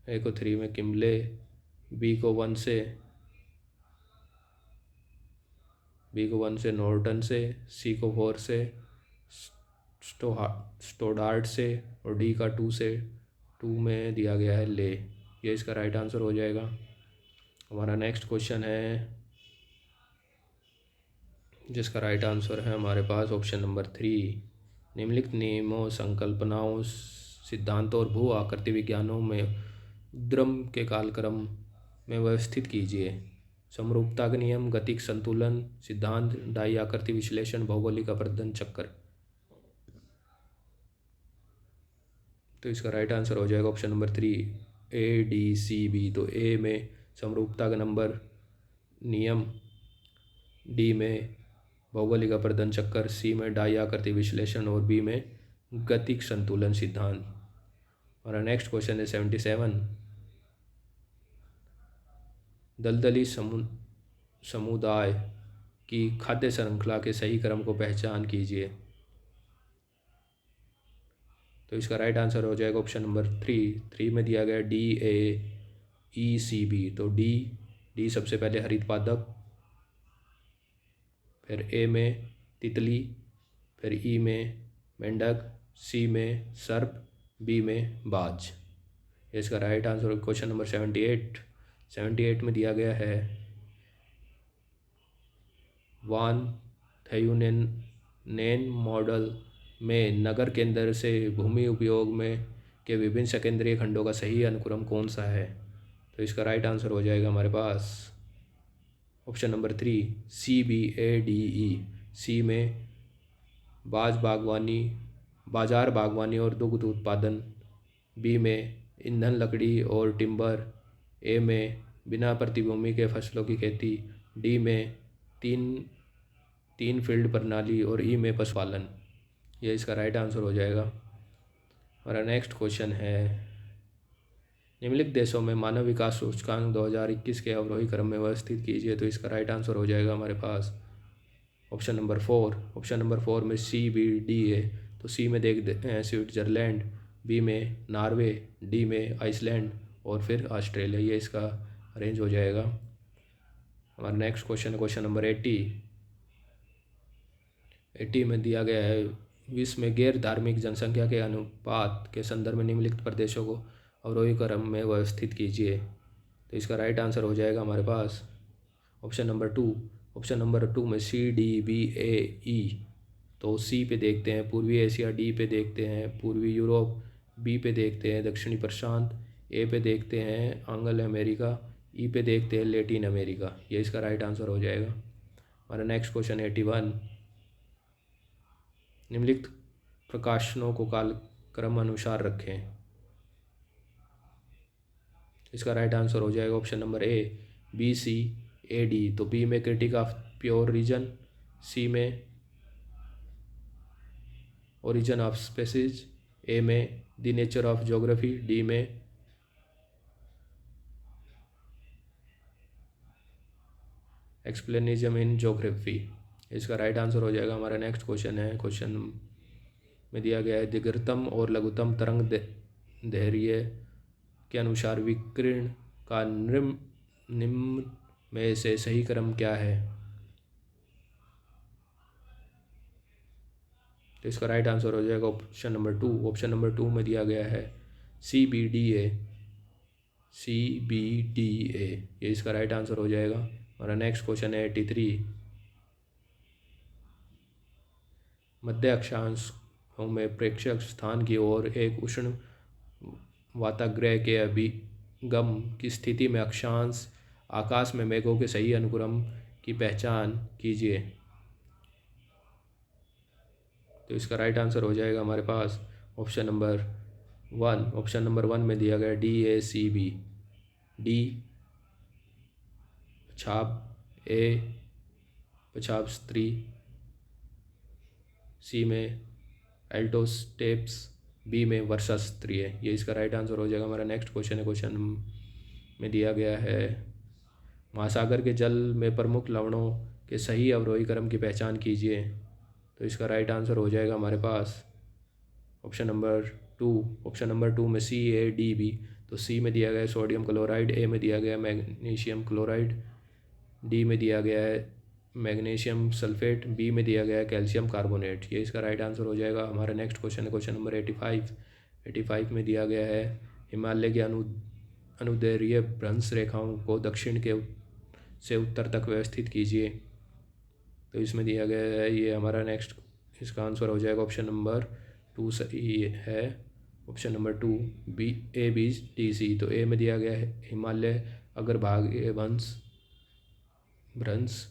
ए को 3 में किमले, बी को 1 से नॉर्टन से, सी को 4 से स्टोडार्ट से और डी का 2 से। 2 में दिया गया है ले। ये इसका राइट आंसर हो जाएगा। हमारा नेक्स्ट क्वेश्चन है जिसका राइट आंसर है हमारे पास ऑप्शन नंबर 3। निम्नलिखित नियमों, संकल्पनाओं, सिद्धांतों और भू आकृति विज्ञानों में उद्गम के कालक्रम में व्यवस्थित कीजिए। समरूपता का नियम, गतिक संतुलन सिद्धांत, डाई आकृति विश्लेषण, भौगोलिक अपर्दन चक्र। तो इसका राइट आंसर हो जाएगा ऑप्शन नंबर 3 ADCB। तो ए में समरूपता का नंबर नियम, डी में भौगोलिक अपर्दन चक्कर, सी में डाई आकृति विश्लेषण और बी में गतिक संतुलन सिद्धांत। हमारा नेक्स्ट क्वेश्चन है 77। दलदली समुदाय की खाद्य श्रृंखला के सही क्रम को पहचान कीजिए। तो इसका राइट आंसर हो जाएगा ऑप्शन नंबर 3 में दिया गया DAECB। तो डी सबसे पहले हरित पादप, फिर ए में तितली, फिर ई में मेंढक, सी में सर्प, बी में बाज। इसका राइट आंसर क्वेश्चन नंबर 78 में दिया गया है वान थेयुनेन मॉडल में नगर केंद्र से भूमि उपयोग में के विभिन्न सेकेंडरी खंडों का सही अनुक्रम कौन सा है। तो इसका राइट आंसर हो जाएगा हमारे पास ऑप्शन नंबर 3 CBADE। सी में बाजार बागवानी और दुग्ध उत्पादन, बी में ईंधन लकड़ी और टिम्बर, ए में बिना प्रतिभूमि के फसलों की खेती, डी में तीन फील्ड प्रणाली और ई में पशुपालन। यह इसका राइट आंसर हो जाएगा। हमारा नेक्स्ट क्वेश्चन है निम्नलिखित देशों में मानव विकास सूचकांक 2021 के अवरोही क्रम में व्यवस्थित कीजिए। तो इसका राइट आंसर हो जाएगा हमारे पास ऑप्शन नंबर 4 में CBD है। तो सी में देखते हैं स्विट्जरलैंड, बी में नॉर्वे, डी में आइसलैंड और फिर ऑस्ट्रेलिया। ये इसका अरेंज हो जाएगा। हमारा नेक्स्ट क्वेश्चन नंबर 80 में दिया गया है विश्व में गैर धार्मिक जनसंख्या के अनुपात के संदर्भ में निम्नलिखित प्रदेशों को अवरोही क्रम में व्यवस्थित कीजिए। तो इसका राइट आंसर हो जाएगा हमारे पास ऑप्शन नंबर 2 में CDBAE। तो सी पे देखते हैं पूर्वी एशिया, डी पे देखते हैं पूर्वी यूरोप, बी पे देखते हैं दक्षिणी प्रशांत, ए पे देखते हैं एंग्लो अमेरिका, ई पे देखते हैं लैटिन अमेरिका। ये इसका राइट आंसर हो जाएगा। हमारा नेक्स्ट क्वेश्चन 81। निम्नलिखित प्रकाशनों को कालक्रम अनुसार रखें। इसका राइट आंसर हो जाएगा ऑप्शन नंबर BCAD। तो बी में क्रिटिक ऑफ प्योर रीजन, सी में ओरिजिन ऑफ स्पेसीज, ए में the nature of geography, D में एक्सप्लेनिज्म इन ज्योग्राफी। इसका राइट आंसर हो जाएगा। हमारा नेक्स्ट क्वेश्चन है, क्वेश्चन में दिया गया है दीर्घतम और लघुतम तरंग दैर्घ्य के अनुसार विकिरण का निम्न में से सही क्रम क्या है। तो इसका राइट आंसर हो जाएगा ऑप्शन नंबर 2। ऑप्शन नंबर 2 में दिया गया है CBDA। ये इसका राइट आंसर हो जाएगा। हमारा नेक्स्ट क्वेश्चन है 83। मध्य अक्षांशों में प्रेक्षक स्थान की ओर एक उष्ण वाताग्रह के अभिगम की स्थिति में अक्षांश आकाश में मेघों के सही अनुक्रम की पहचान कीजिए। तो इसका राइट आंसर हो जाएगा हमारे पास ऑप्शन नंबर 1। ऑप्शन नंबर 1 में दिया गया DACB। डी पछाब, ए पछाब स्त्री, सी में एल्टोस्टेप्स, बी में वर्षा स्त्री है। ये इसका राइट आंसर हो जाएगा। हमारा नेक्स्ट क्वेश्चन है, क्वेश्चन में दिया गया है महासागर के जल में प्रमुख लवणों के सही अवरोही क्रम की पहचान कीजिए। तो इसका राइट आंसर हो जाएगा हमारे पास ऑप्शन नंबर 2। ऑप्शन नंबर 2 में CADB। तो सी में दिया गया है सोडियम क्लोराइड, ए में दिया गया है मैग्नीशियम क्लोराइड, डी में दिया गया है मैग्नीशियम सल्फेट, बी में दिया गया है कैल्शियम कार्बोनेट। ये इसका राइट आंसर हो जाएगा। हमारा नेक्स्ट क्वेश्चन है, क्वेश्चन नंबर 85 में दिया गया है हिमालय के अनुदैर्घ्य भ्रंश रेखाओं को दक्षिण के से उत्तर तक व्यवस्थित कीजिए। तो इसमें दिया गया है, ये हमारा नेक्स्ट इसका आंसर हो जाएगा ऑप्शन नंबर 2 सही है। Option number 2 ABDC। तो ए में दिया गया है हिमालय अग्रभाग भ्रंश,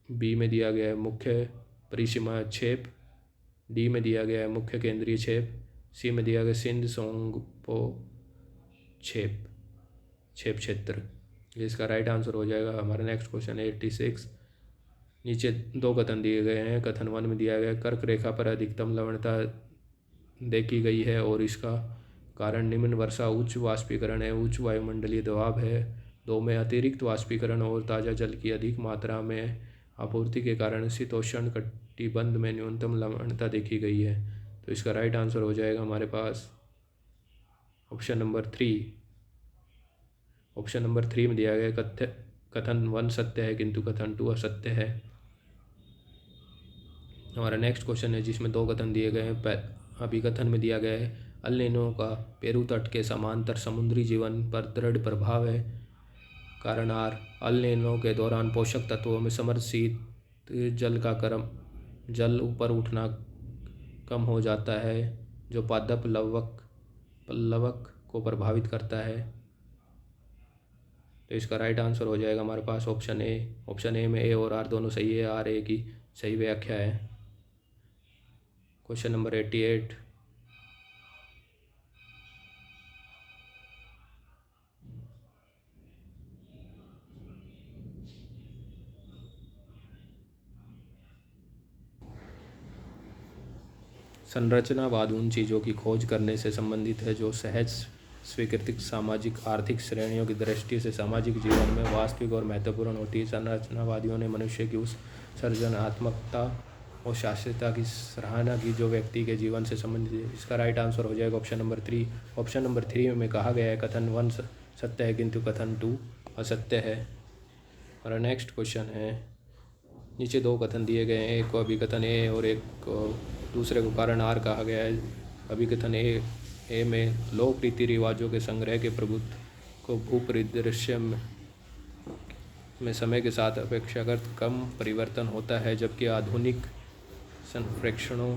बी में दिया गया है मुख्य परिसीमा छेप, डी में दिया गया है मुख्य केंद्रीय छेप, सी में दिया गया सिंध सोंगपो छेप क्षेत्र। ये इसका राइट आंसर हो जाएगा। हमारा नेक्स्ट क्वेश्चन है 86। नीचे 2 कथन दिए गए हैं। कथन 1 में दिया गया कर्क रेखा पर अधिकतम लवणता देखी गई है और इसका कारण निम्न वर्षा, उच्च वाष्पीकरण है, उच्च वायुमंडलीय दबाव है। 2 में अतिरिक्त वाष्पीकरण और ताज़ा जल की अधिक मात्रा में आपूर्ति के कारण शीतोष्ण कटिबंध में न्यूनतम लवणता देखी गई है। तो इसका राइट आंसर हो जाएगा हमारे पास ऑप्शन नंबर 3। ऑप्शन नंबर 3 में दिया गया कथन 1 सत्य है किंतु कथन 2 असत्य है। हमारा नेक्स्ट क्वेश्चन है जिसमें 2 कथन दिए गए हैं। अभी कथन में दिया गया है अल नीनो का पेरू तट के समांतर समुद्री जीवन पर दृढ़ प्रभाव है। कारण आर अल नीनो के दौरान पोषक तत्वों में समरशीत जल ऊपर उठना कम हो जाता है जो पादप पल्लवक को प्रभावित करता है। तो इसका राइट आंसर हो जाएगा हमारे पास ऑप्शन ए। ऑप्शन ए में ए और आर दोनों सही है। आर ए की सही व्याख्या है। Question number 88। संरचनावाद उन चीज़ों की खोज करने से संबंधित है जो सहज स्वीकृत सामाजिक आर्थिक श्रेणियों की दृष्टि से सामाजिक जीवन में वास्तविक और महत्वपूर्ण होती है। संरचनावादियों ने मनुष्य की उस सृजनात्मकता और शास्त्रीयता की सराहना की जो व्यक्ति के जीवन से संबंधित है। इसका राइट आंसर हो जाएगा ऑप्शन नंबर 3। ऑप्शन नंबर 3 में कहा गया है कथन 1 सत्य है किंतु कथन 2 असत्य है। हमारा नेक्स्ट क्वेश्चन है, नीचे 2 कथन दिए गए हैं, एक को अभिकथन ए और एक को दूसरे को कारण आर कहा गया है। अभिकथन ए में लोक रीति रिवाजों के संग्रह के प्रभुत्व को भूपरिदृश्य में समय के साथ अपेक्षाकृत कम परिवर्तन होता है, जबकि आधुनिक संप्रेषणों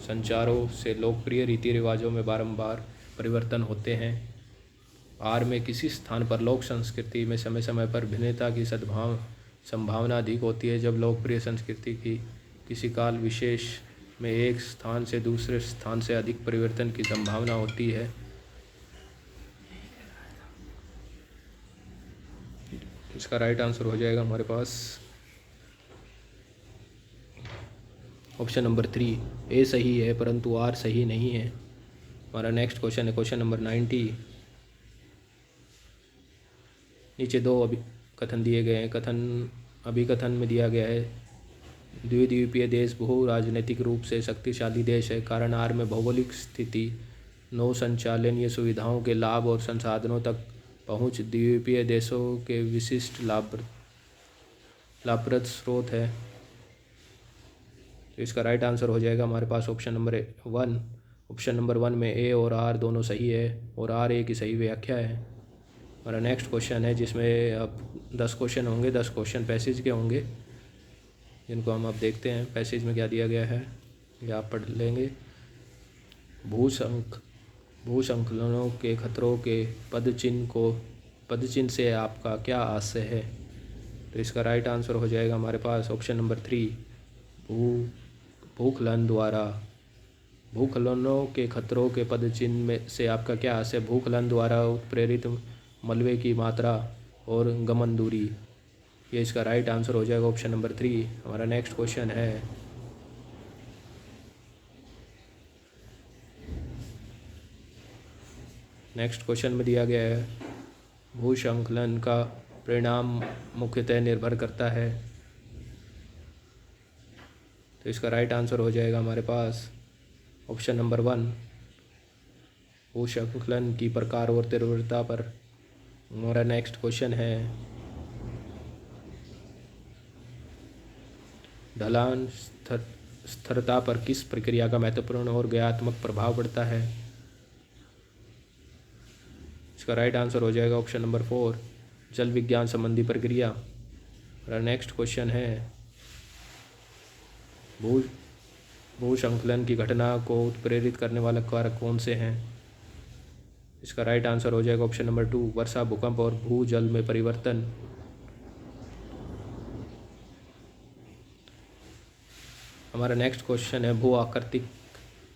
संचारों से लोकप्रिय रीति रिवाजों में बारंबार परिवर्तन होते हैं। आर में किसी स्थान पर लोक संस्कृति में समय समय पर भिन्नता की संभावना अधिक होती है, जब लोकप्रिय संस्कृति की किसी काल विशेष में एक स्थान से दूसरे स्थान से अधिक परिवर्तन की संभावना होती है। इसका राइट आंसर हो जाएगा हमारे पास ऑप्शन नंबर 3। ए सही है परंतु आर सही नहीं है। हमारा नेक्स्ट क्वेश्चन है क्वेश्चन नंबर 90। नीचे 2 अभी कथन दिए गए हैं। कथन अभिकथन में दिया गया है द्विद्वीपीय देश भू राजनीतिक रूप से शक्तिशाली देश है, कारण आर में भौगोलिक स्थिति, नौ संचालनीय सुविधाओं के लाभ और संसाधनों तक पहुंच द्वीपीय देशों के विशिष्ट लाभप्रद स्रोत है। तो इसका राइट आंसर हो जाएगा हमारे पास ऑप्शन नंबर 1। ऑप्शन नंबर 1 में ए और आर दोनों सही है और आर ए की सही व्याख्या है। हमारा नेक्स्ट क्वेश्चन है जिसमें अब 10 क्वेश्चन होंगे, 10 क्वेश्चन पैसेज के होंगे जिनको हम अब देखते हैं। पैसेज में क्या दिया गया है ये आप पढ़ लेंगे। भूसंकलनों के खतरों के पदचिन्ह से आपका क्या आशय है? तो इसका राइट आंसर हो जाएगा हमारे पास ऑप्शन नंबर 3। भूस्खलनों के खतरों के पदचिन्ह में से आपका क्या आशय? भूस्खलन द्वारा उत्प्रेरित मलबे की मात्रा और गमन दूरी, ये इसका राइट आंसर हो जाएगा ऑप्शन नंबर 3। हमारा नेक्स्ट क्वेश्चन है नेक्स्ट क्वेश्चन में दिया गया है भूस्खलन का परिणाम मुख्यतः निर्भर करता है। तो इसका राइट आंसर हो जाएगा हमारे पास ऑप्शन नंबर 1 भूस्खलन की प्रकार और तीव्रता पर। हमारा नेक्स्ट क्वेश्चन है ढलान स्थिरता पर किस प्रक्रिया का महत्वपूर्ण और गुणात्मक प्रभाव पड़ता है? इसका राइट आंसर हो जाएगा ऑप्शन नंबर 4 जल विज्ञान संबंधी प्रक्रिया। हमारा नेक्स्ट क्वेश्चन है भूस्खलन की घटना को उत्प्रेरित करने वाले कारक कौन से हैं? इसका राइट आंसर हो जाएगा ऑप्शन नंबर 2 वर्षा, भूकंप और भूजल में परिवर्तन। हमारा नेक्स्ट क्वेश्चन है भू आकृतिक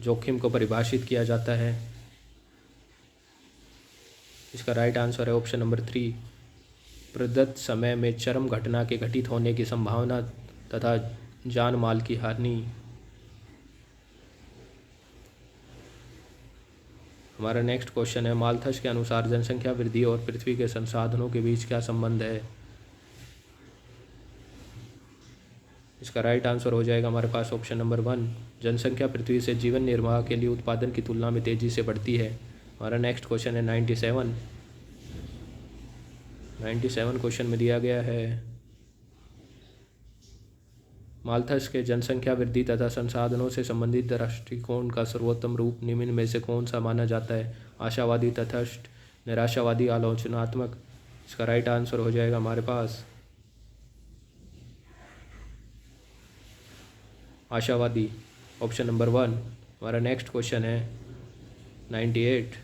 जोखिम को परिभाषित किया जाता है। इसका राइट आंसर है ऑप्शन नंबर 3 प्रदत्त समय में चरम घटना के घटित होने की संभावना तथा जान माल की हानि। हमारा नेक्स्ट क्वेश्चन है माल्थस के अनुसार जनसंख्या वृद्धि और पृथ्वी के संसाधनों के बीच क्या संबंध है? इसका राइट आंसर हो जाएगा हमारे पास ऑप्शन नंबर 1 जनसंख्या पृथ्वी से जीवन निर्वाह के लिए उत्पादन की तुलना में तेज़ी से बढ़ती है। हमारा नेक्स्ट क्वेश्चन है 97 क्वेश्चन में दिया गया है माल्थस के जनसंख्या वृद्धि तथा संसाधनों से संबंधित दृष्टिकोण का सर्वोत्तम रूप निम्न में से कौन सा माना जाता है? आशावादी, तटस्थ, निराशावादी, आलोचनात्मक। इसका राइट आंसर हो जाएगा हमारे पास आशावादी, ऑप्शन नंबर 1। हमारा नेक्स्ट क्वेश्चन है 98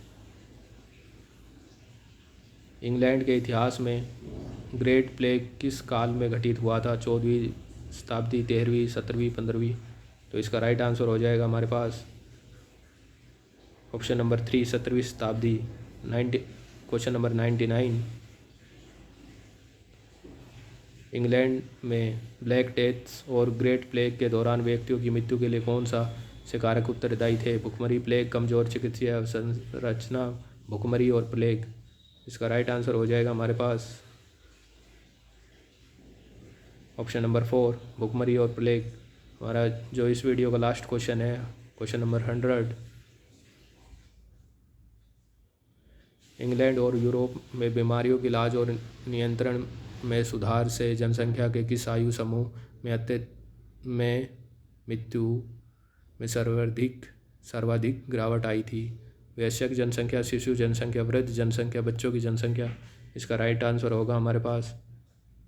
इंग्लैंड के इतिहास में ग्रेट प्लेग किस काल में घटित हुआ था? 14वीं शताब्दी, 13वीं, 17वीं, 15वीं। तो इसका राइट आंसर हो जाएगा हमारे पास ऑप्शन नंबर 3 17वीं शताब्दी। क्वेश्चन नंबर 99 इंग्लैंड में ब्लैक डेथ और ग्रेट प्लेग के दौरान व्यक्तियों की मृत्यु के लिए कौन सा से कारक उत्तरदायी थे? भुखमरी, प्लेग, कमजोर चिकित्सीय संरचना, भुखमरी और प्लेग। इसका राइट आंसर हो जाएगा हमारे पास ऑप्शन नंबर 4 भुखमरी और प्लेग। हमारा जो इस वीडियो का लास्ट क्वेश्चन है क्वेश्चन नंबर 100 इंग्लैंड और यूरोप में बीमारियों के इलाज और नियंत्रण में सुधार से जनसंख्या के किस आयु समूह में मृत्यु में सर्वाधिक गिरावट आई थी? वयस्क जनसंख्या, शिशु जनसंख्या, वृद्ध जनसंख्या, बच्चों की जनसंख्या। इसका राइट आंसर होगा हमारे पास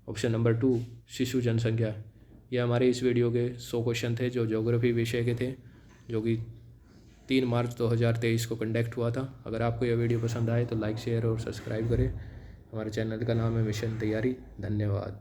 ऑप्शन नंबर 2 शिशु जनसंख्या। ये हमारे इस वीडियो के 100 क्वेश्चन थे जो ज्योग्राफी विषय के थे, जो कि 3 मार्च 2023 को कंडक्ट हुआ था। अगर आपको यह वीडियो पसंद आए तो लाइक, शेयर और सब्सक्राइब करें। हमारे चैनल का नाम है मिशन तैयारी। धन्यवाद।